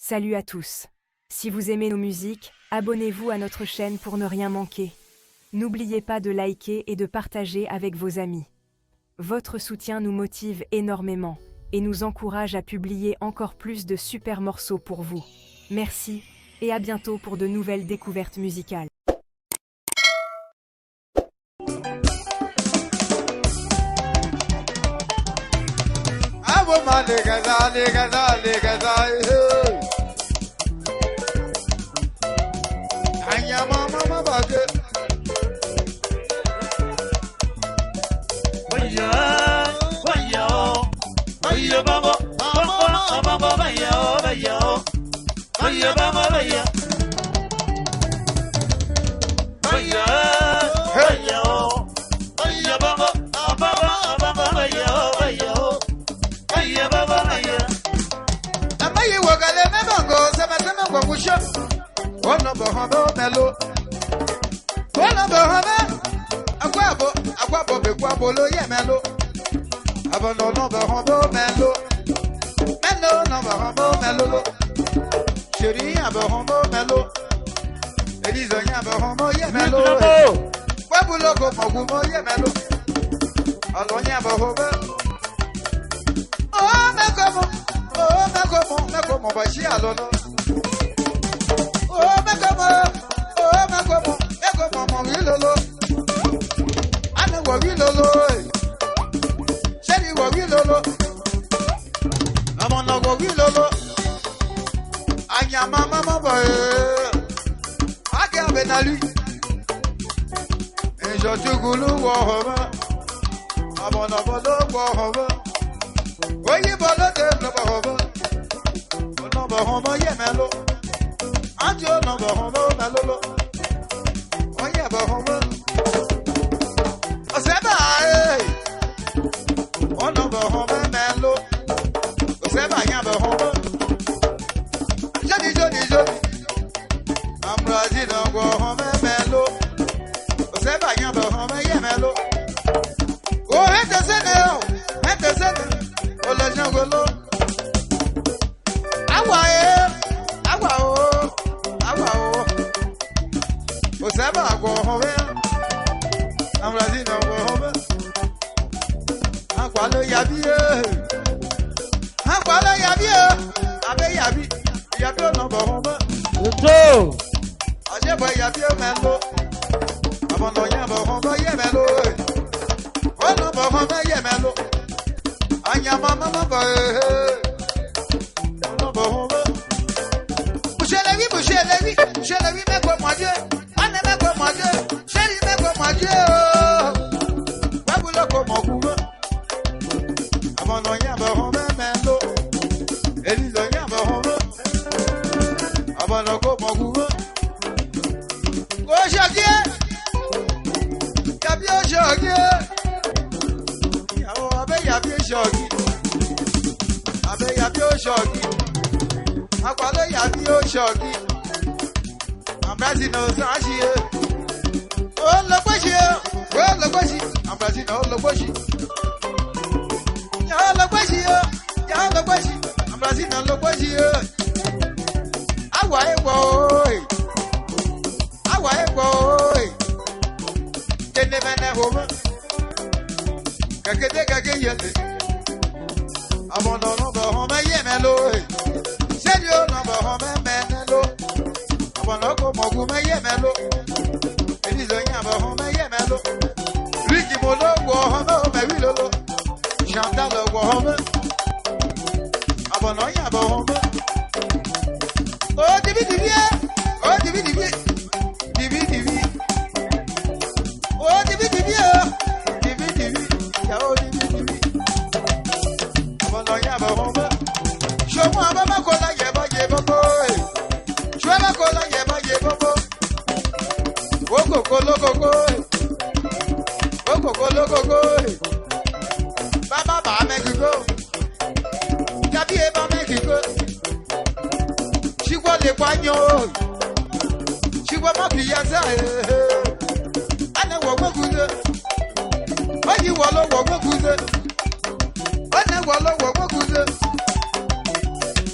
Salut à tous. Si vous aimez nos musiques, abonnez-vous à notre chaîne pour ne rien manquer. N'oubliez pas de liker et de partager avec vos amis. Votre soutien nous motive énormément et nous encourage à publier encore plus de super morceaux pour vous. Merci et à bientôt pour de nouvelles découvertes musicales.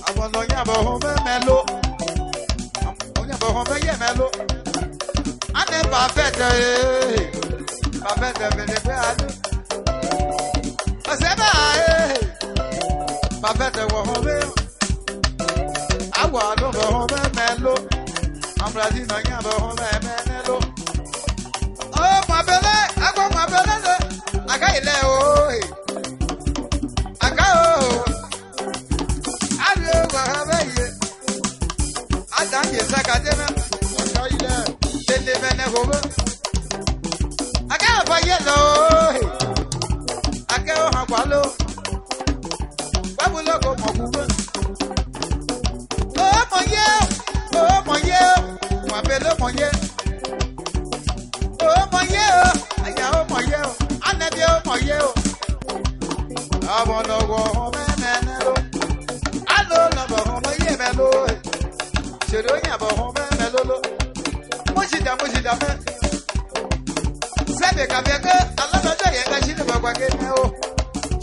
Abandonné onya bohome melo. Onya bohome ye melo. Ane parfait parfait bele be adu. Aseba parfait bohome. Awa lo bohome melo. Ambradi no nya bohome melo. Oh my bele, agwa my bele. Aga ile o. Aga o. Adu wa habe ye. Adanye sakadena. Aga ile. Dele bene hobe. Aga fa ye lo. Aga o ha kwalo. Babulo ko mo kube. Oh mo ye. Wa bele mo ye. Oh mo ye. Aya o mo ye. Anabi o mo ye o. Abo no wo me menelo. Alo no bo mo ye melo. Sero nya bo me melo. Mojida me. Sebe ka beke ala no je ye ga shi ne bo kwa ke ne o.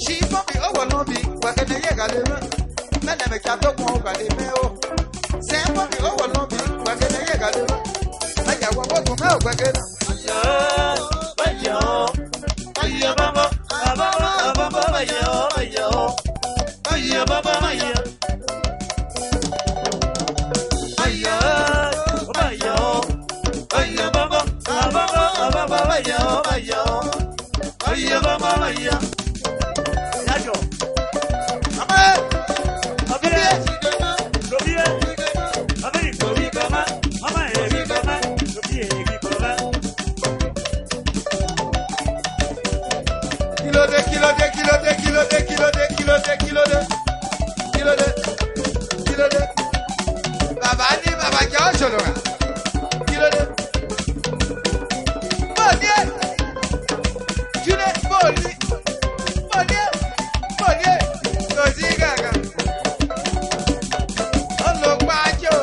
Shi fo bi o wo no bi kwa ke ne ye ga le me. Me ne me ka to ko ga le me o. Se fo bi o wo no bi kwa ke ne ye ga le me. Aya wo bo to me o kwa ke na. Ayo baba, baba ayo. Ayo baba ayo. Ayo baba, ayo baba ayo. Yajo. Ama. Abie. Robie. Abie kobi kama. Mama ebi kama. Robie ebi kama. Kilo de. Baba ni baba kya cholo ga. Kilo de. Bodie. Kilo boli. Bodie. Kozi gaga. Olo kwacho.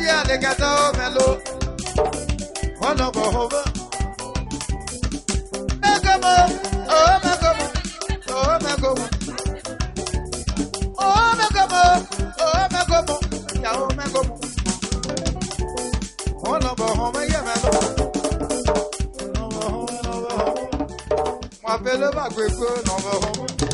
dia de gato melo. Oh no go over. Megomo, oh megomo, oh megomo. Oh megomo, oh megomo, ya oh megomo. Oh no go home ya melo. No go home, no go home. Moi pele ba gbegbe no go home.